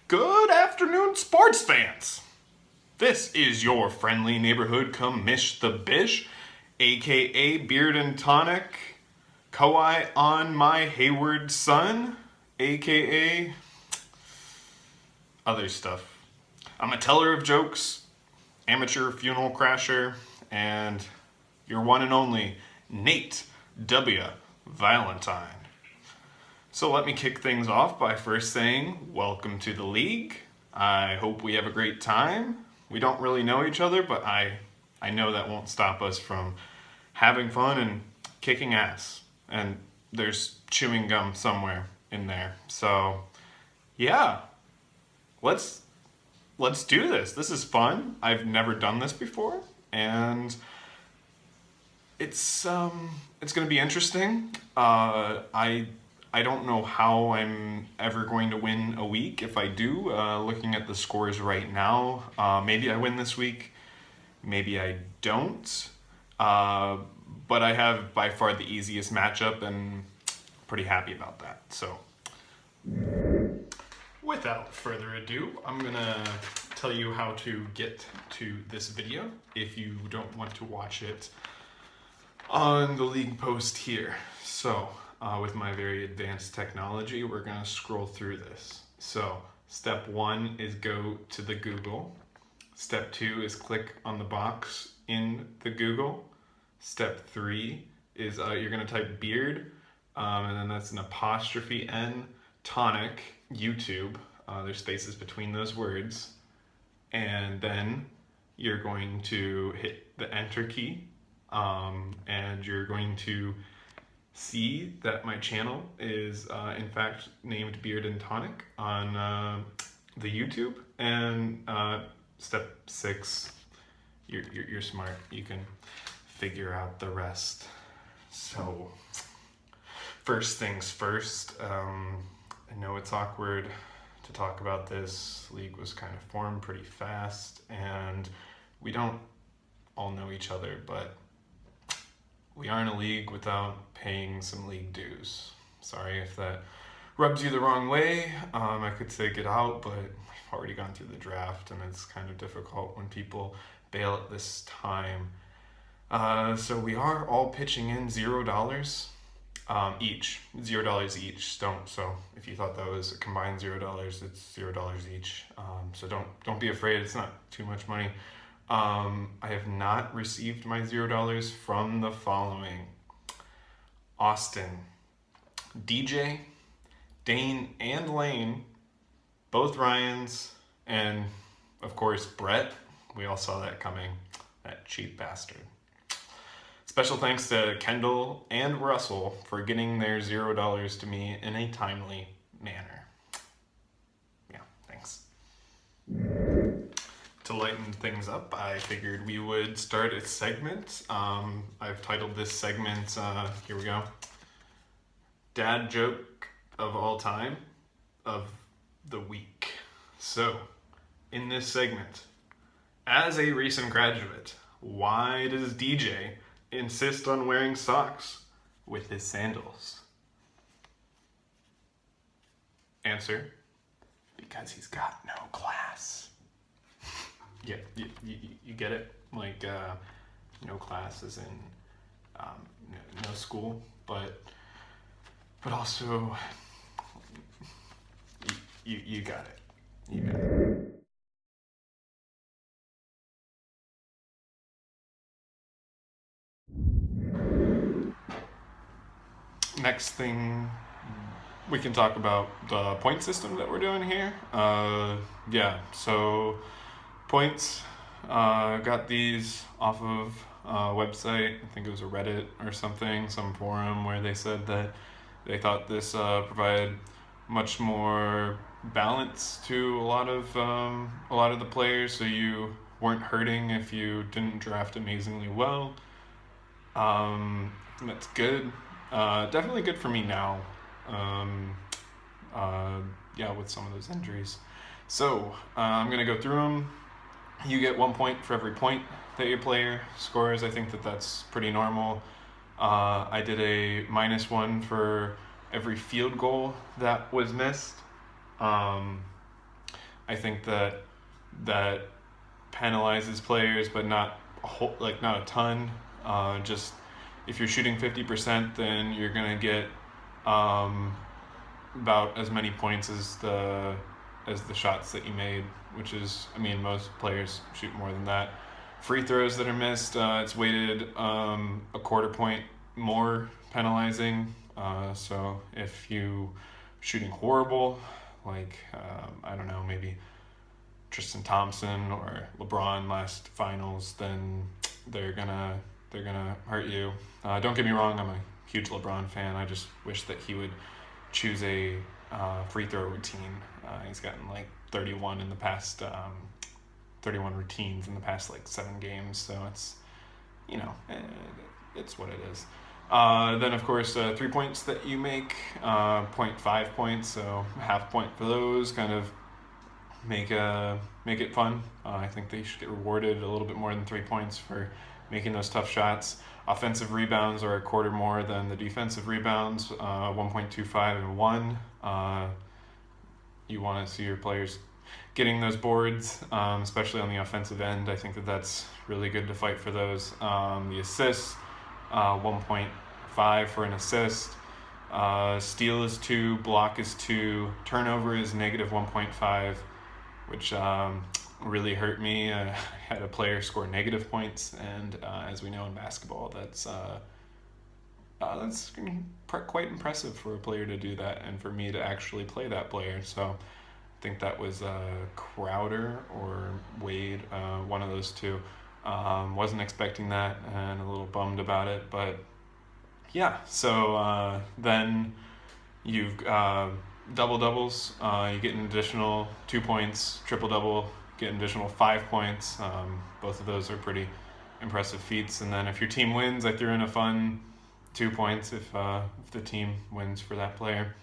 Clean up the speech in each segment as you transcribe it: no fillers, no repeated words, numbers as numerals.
Good afternoon, sports fans. This is your friendly neighborhood commish the bish, aka Beard and Tonic, Kawhi on my Hayward son, aka other stuff. I'm a teller of jokes, amateur funeral crasher, and your one and only Nate W. Valentine. So let me kick things off by first saying, welcome to the league. I hope we have a great time. We don't really know each other, but I know that won't stop us from having fun and kicking ass. And there's chewing gum somewhere in there. So yeah, let's do this. This is fun. I've never done this before, and it's gonna be interesting. I don't know how I'm ever going to win a week. If I do, looking at the scores right now, maybe I win this week, maybe I don't. But I have by far the easiest matchup, and pretty happy about that. So, without further ado, I'm gonna tell you how to get to this video if you don't want to watch it on the league post here. So, with my very advanced technology, we're going to scroll through this. So step 1 is go to the Google. Step 2 is click on the box in the Google. Step 3 is you're going to type beard, and then that's an apostrophe N, tonic, YouTube. There's spaces between those words. And then you're going to hit the enter key, and you're going to see that my channel is in fact named Beard and Tonic on the YouTube. And step 6, you're smart, you can figure out the rest. So first things first, I know it's awkward to talk about this. League was kind of formed pretty fast, and we don't all know each other, but we are in a league without paying some league dues. Sorry if that rubs you the wrong way. I could say get out, but we've already gone through the draft, and it's kind of difficult when people bail at this time. So we are all pitching in $0 each. $0 each. So if you thought that was a combined $0, it's $0 each. So don't be afraid. It's not too much money. I have not received my $0 from the following: Austin, DJ, Dane, and Lane, both Ryans, and of course Brett. We all saw that coming, that cheap bastard. Special thanks to Kendall and Russell for getting their $0 to me in a timely manner. Yeah, thanks. To lighten things up, I figured we would start a segment. I've titled this segment, here we go, Dad Joke of All Time of the Week. So, in this segment, as a recent graduate, why does DJ insist on wearing socks with his sandals? Answer: because he's got no class. Yeah, you get it? Like, no class as in no school, but also, you got it. You got it. Next thing, we can talk about the point system that we're doing here. Yeah, so points, got these off of a website. I think it was a Reddit or something, some forum, where they said that they thought this provided much more balance to a lot of the players, so you weren't hurting if you didn't draft amazingly well. That's good. Definitely good for me now. Yeah, with some of those injuries. So I'm gonna go through them. You get 1 point for every point that your player scores. I think that's pretty normal. I did a -1 for every field goal that was missed. I think that penalizes players, but not not a ton. Just if you're shooting 50%, then you're gonna get about as many points as the shots that you made, which is, I mean, most players shoot more than that. Free throws that are missed, it's weighted a quarter point more penalizing. So if you shooting horrible, like I don't know, maybe Tristan Thompson or LeBron last finals, then they're gonna hurt you. Don't get me wrong, I'm a huge LeBron fan. I just wish that he would choose a free throw routine. He's gotten like 31 in the past 31 routines in the past like 7 games, so it's, you know, it's what it is. Then of course 3 points that you make, 0.5 points, so half point for those, kind of make it fun. I think they should get rewarded a little bit more than 3 points for making those tough shots. Offensive rebounds are a quarter more than the defensive rebounds, 1.25 and 1. You want to see your players getting those boards, especially on the offensive end. I think that that's really good to fight for those. The assists, 1.5 for an assist. Steal is 2, block is 2, turnover is negative 1.5, which really hurt me. I had a player score negative points, and as we know in basketball, that's quite impressive for a player to do that, and for me to actually play that player. So I think that was Crowder or Wade, one of those two. Wasn't expecting that and a little bummed about it, but yeah. So then you've double doubles. You get an additional 2 points. Triple double, get an additional 5 points. Both of those are pretty impressive feats. And then if your team wins, I threw in a fun 2 points if the team wins for that player.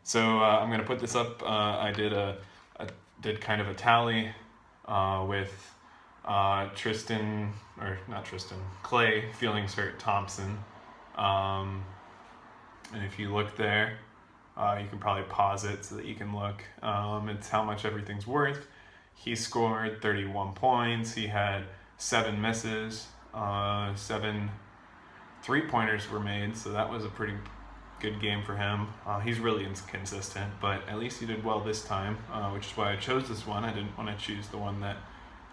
So I'm gonna put this up. I did kind of a tally with Clay, Feelings Hurt, Thompson. And if you look there, you can probably pause it so that you can look. It's how much everything's worth. He scored 31 points. He had 7 misses. 7 3-pointers were made, so that was a pretty good game for him. He's really inconsistent, but at least he did well this time, which is why I chose this one. I didn't want to choose the one that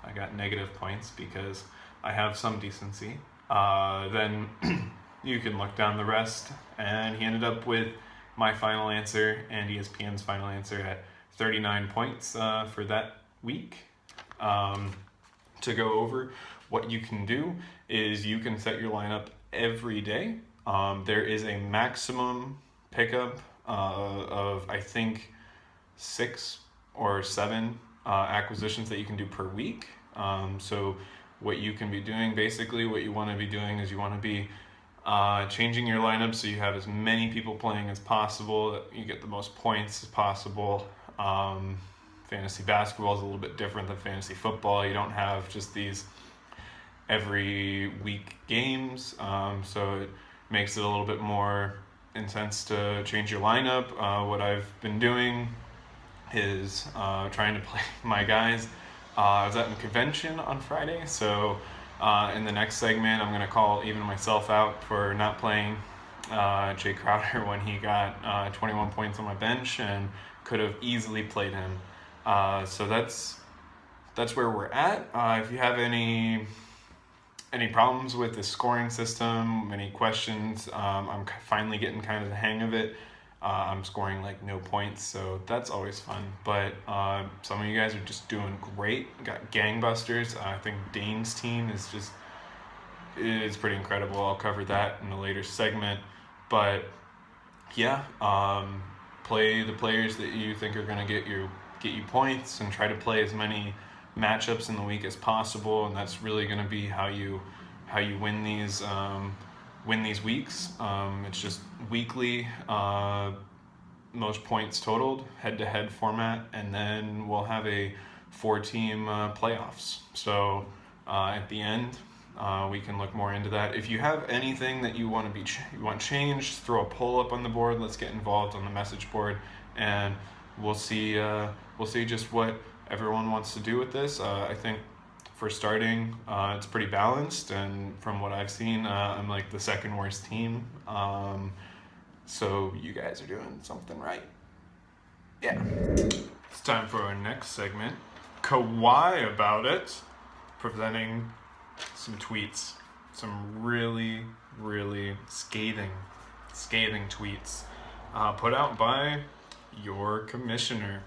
I got negative points, because I have some decency. Then you can look down the rest, and he ended up with my final answer and ESPN's final answer at 39 points for that week. To go over what you can do is you can set your lineup every day. There is a maximum pickup of, I think, 6 or 7 acquisitions that you can do per week. So what you can be doing, basically what you want to be doing is you want to be changing your lineup so you have as many people playing as possible, that you get the most points as possible. Fantasy basketball is a little bit different than fantasy football. You don't have just these every week games, so it makes it a little bit more intense to change your lineup. What I've been doing is trying to play my guys. I was at a convention on Friday, so in the next segment I'm going to call even myself out for not playing Jay Crowder when he got 21 points on my bench and could have easily played him. So that's where we're at. If you have any problems with the scoring system, any questions, I'm finally getting kind of the hang of it. I'm scoring like no points, so that's always fun. But some of you guys are just doing great. Got gangbusters. I think Dane's team is pretty incredible. I'll cover that in a later segment. But yeah, play the players that you think are going to get you points, and try to play as many matchups in the week as possible. And that's really going to be how you win these weeks. It's just weekly, most points totaled, head-to-head format, and then we'll have a 4-team playoffs. So at the end, we can look more into that. If you have anything that you want changed, throw a poll up on the board. Let's get involved on the message board, and we'll see just what everyone wants to do with this. I think for starting, it's pretty balanced, and from what I've seen, I'm like the second worst team. So you guys are doing something right. Yeah. It's time for our next segment. Kawhi about it, presenting some tweets, some really, really scathing tweets put out by your commissioner.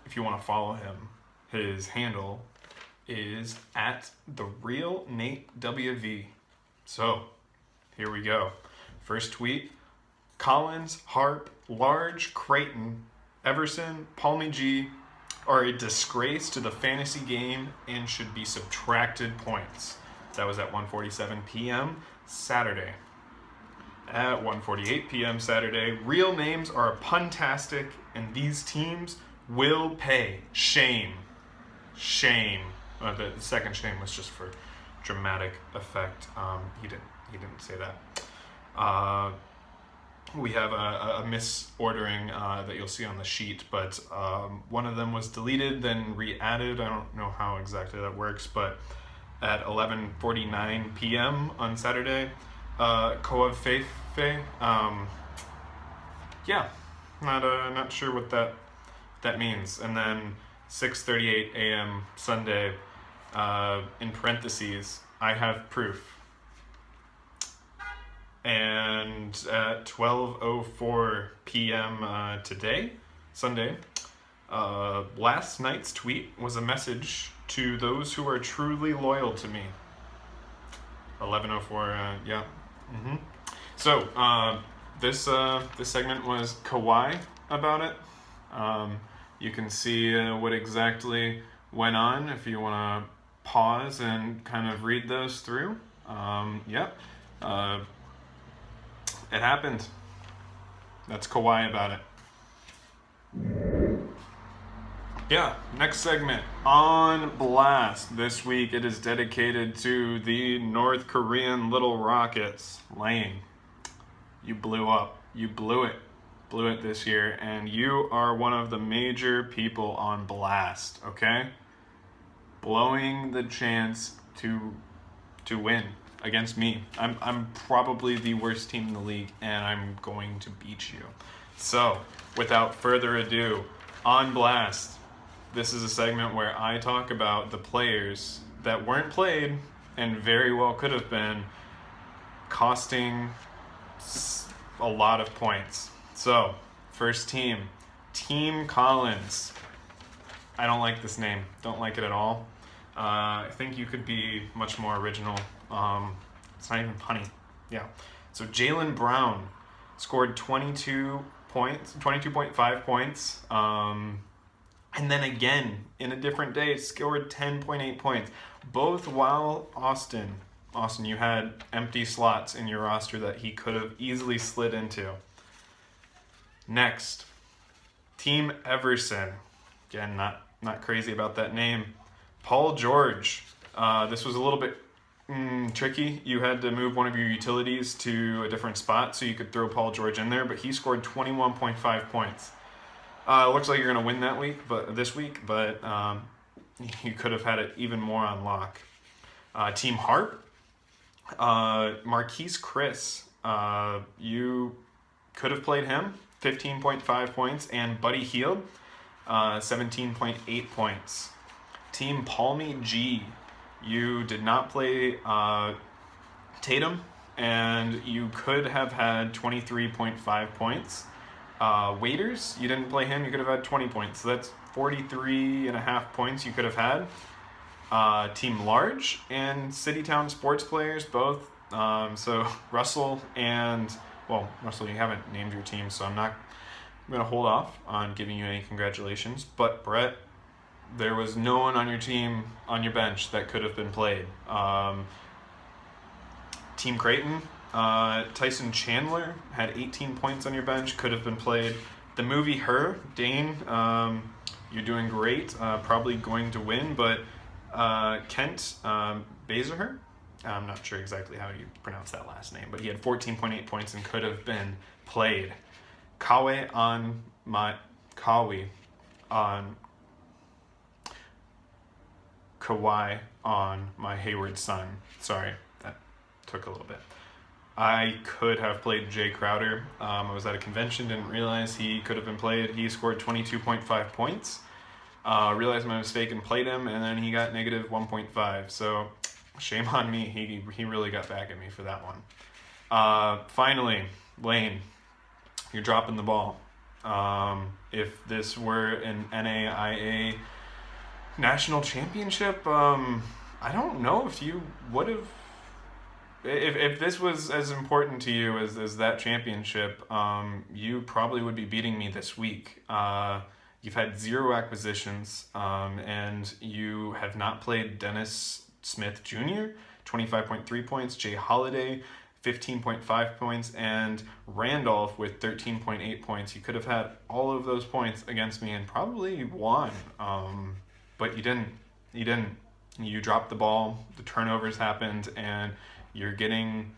If you want to follow him, his handle is @TheRealNateWV. So, here we go. First tweet: Collins, Harp, Large, Creighton, Everson, Palmy G are a disgrace to the fantasy game and should be subtracted points. That was at 1:47 p.m. Saturday. At 1:48 p.m. Saturday, real names are puntastic, and these teams will pay. Shame. Shame. The second shame was just for dramatic effect. He didn't say that. We have a misordering that you'll see on the sheet, but one of them was deleted, then re-added. I don't know how exactly that works, but at 11:49 p.m. on Saturday, Koav Fefe, not sure what that means. And then 6:38 a.m. Sunday, in parentheses, I have proof. And at 12:04 p.m. Today, Sunday, last night's tweet was a message to those who are truly loyal to me. 11:04, yeah. So this segment was Kawhi about it. You can see what exactly went on if you want to pause and kind of read those through. It happened. That's Kawhi about it. Yeah, next segment. On Blast. This week it is dedicated to the North Korean Little Rockets. Lane, you blew up. You blew it. Blew it this year, and you are one of the major people on blast, okay? Blowing the chance to win against me. I'm probably the worst team in the league, and I'm going to beat you. So, without further ado, on Blast. This is a segment where I talk about the players that weren't played and very well could have been, costing a lot of points. So, first team, Team Collins. I don't like this name. Don't like it at all. I think you could be much more original. It's not even funny. Yeah. So Jaylen Brown scored 22 points, 22.5 points. And then again, in a different day, scored 10.8 points. Both while Austin, you had empty slots in your roster that he could have easily slid into. Next, Team Everson. Again, not crazy about that name. Paul George. This was a little bit tricky. You had to move one of your utilities to a different spot so you could throw Paul George in there, but he scored 21.5 points. Looks like you're going to win this week, but you could have had it even more on lock. Team Harp. Marquise Chris. You could have played him. 15.5 points, and Buddy Hield, 17.8 points. Team Palmy G, you did not play Tatum, and you could have had 23.5 points. Waiters, you didn't play him, you could have had 20 points. So that's 43.5 points you could have had. Team Large and Citytown Sports Players, both. So Russell and... Well, Russell, you haven't named your team, so I'm going to hold off on giving you any congratulations. But Brett, there was no one on your team, on your bench, that could have been played. Team Creighton, Tyson Chandler had 18 points on your bench, could have been played. The movie Her, Dane, you're doing great, probably going to win, but Kent Bazerher, I'm not sure exactly how you pronounce that last name, but he had 14.8 points and could have been played. Kawi on Kawhi on my Hayward son. Sorry, that took a little bit. I could have played Jay Crowder. I was at a convention, didn't realize he could have been played. He scored 22.5 points. Realized my mistake and played him, and then he got negative 1.5. So shame on me. He really got back at me for that one. Finally, Lane, you're dropping the ball. If this were an NAIA national championship, I don't know if you would have. If this was as important to you as that championship, you probably would be beating me this week. You've had 0 acquisitions, and you have not played Dennis Smith Jr., 25.3 points, Jay Holiday, 15.5 points, and Randolph with 13.8 points. You could have had all of those points against me and probably won, but you didn't. You dropped the ball, the turnovers happened, and you're going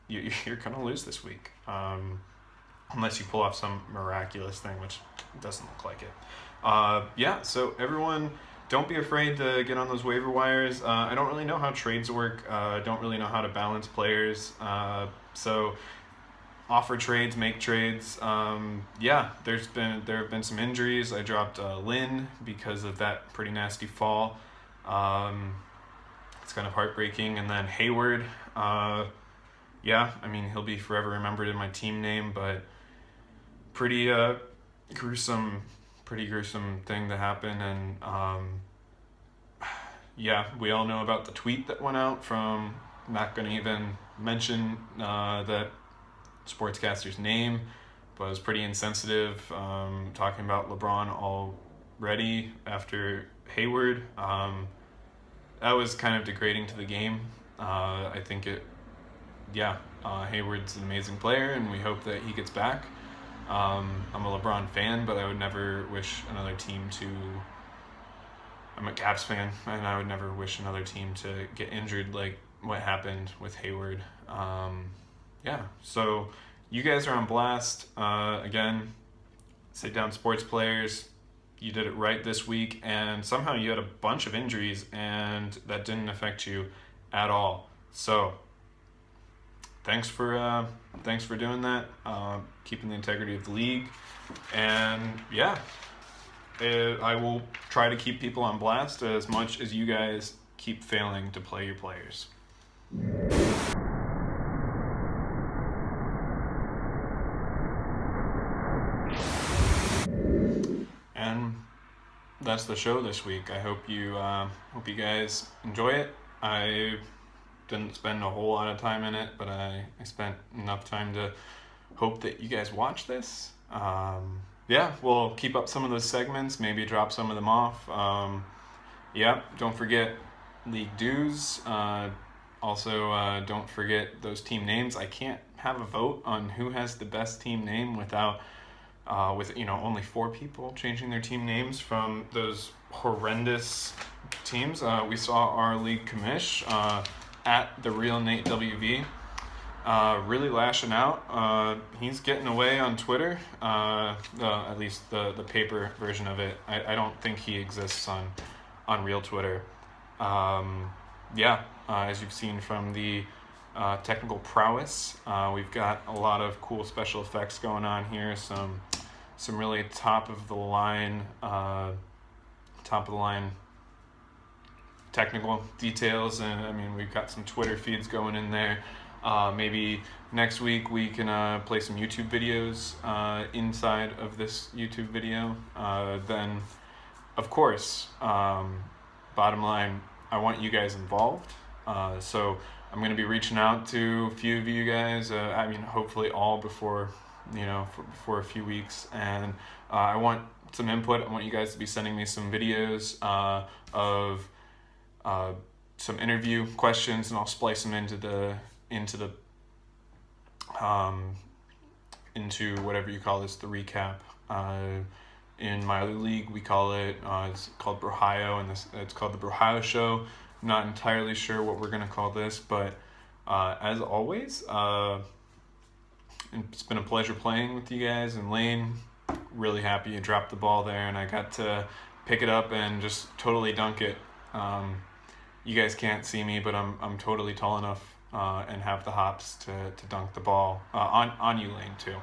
to lose this week, unless you pull off some miraculous thing, which doesn't look like it. So everyone, don't be afraid to get on those waiver wires. I don't really know how trades work. I don't really know how to balance players. So offer trades, make trades. There have been some injuries. I dropped Lynn because of that pretty nasty fall. It's kind of heartbreaking. And then Hayward, he'll be forever remembered in my team name, but pretty gruesome thing to happen. And we all know about the tweet that went out from, not going to even mention that sportscaster's name, but it was pretty insensitive, talking about LeBron already after Hayward. That was kind of degrading to the game. I think Hayward's an amazing player, and we hope that he gets back. I'm a LeBron fan, but I would never wish another team to... I'm a Cavs fan, and I would never wish another team to get injured like what happened with Hayward. So you guys are on blast. Again, Sit Down Sports Players, you did it right this week, and somehow you had a bunch of injuries, and that didn't affect you at all. So thanks for doing that, keeping the integrity of the league, and I will try to keep people on blast as much as you guys keep failing to play your players. And that's the show this week. I hope you guys enjoy it. I didn't spend a whole lot of time in it, but I spent enough time to hope that you guys watch this. We'll keep up some of those segments, maybe drop some of them off. Don't forget league dues. Also, don't forget those team names. I can't have a vote on who has the best team name without only 4 people changing their team names from those horrendous teams. We saw our league commish at the real Nate WV really lashing out. He's getting away on Twitter, at least the paper version of it. I don't think he exists on real Twitter. As you've seen from the technical prowess, we've got a lot of cool special effects going on here, some really top of the line technical details, and we've got some Twitter feeds going in there. Maybe next week we can play some YouTube videos inside of this YouTube video. Then, of course, bottom line, I want you guys involved. So I'm going to be reaching out to a few of you guys. Hopefully all before a few weeks. And I want some input. I want you guys to be sending me some videos of some interview questions, and I'll splice them into whatever you call this, the recap. In my other league, we call it, it's called Brohio, and it's called the Brohio Show. I'm not entirely sure what we're going to call this, but as always, it's been a pleasure playing with you guys. And Lane, really happy you dropped the ball there, and I got to pick it up and just totally dunk it. you guys can't see me, but I'm totally tall enough and have the hops to dunk the ball on you, Lane, too.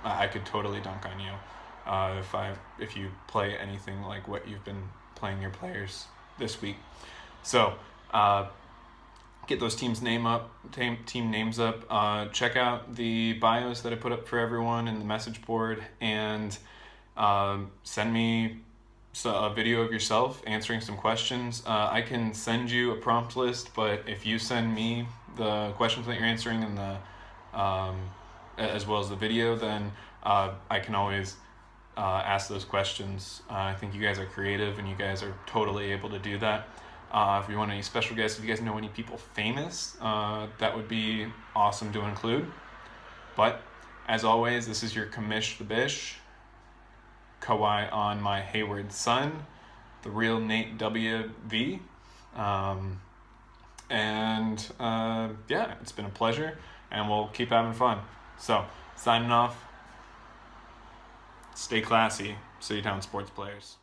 I could totally dunk on you if you play anything like what you've been playing your players this week. So get those team names up. Check out the bios that I put up for everyone in the message board, and send me a video of yourself answering some questions. I can send you a prompt list, but if you send me the questions that you're answering and as well as the video, then I can always ask those questions. I think you guys are creative and you guys are totally able to do that. If you want any special guests, if you guys know any people famous, that would be awesome to include. But as always, this is your Commish the Bish, Kawhi on my Hayward son, the real Nate W.V. Yeah, it's been a pleasure, and we'll keep having fun. So, signing off. Stay classy. See you down, sports players.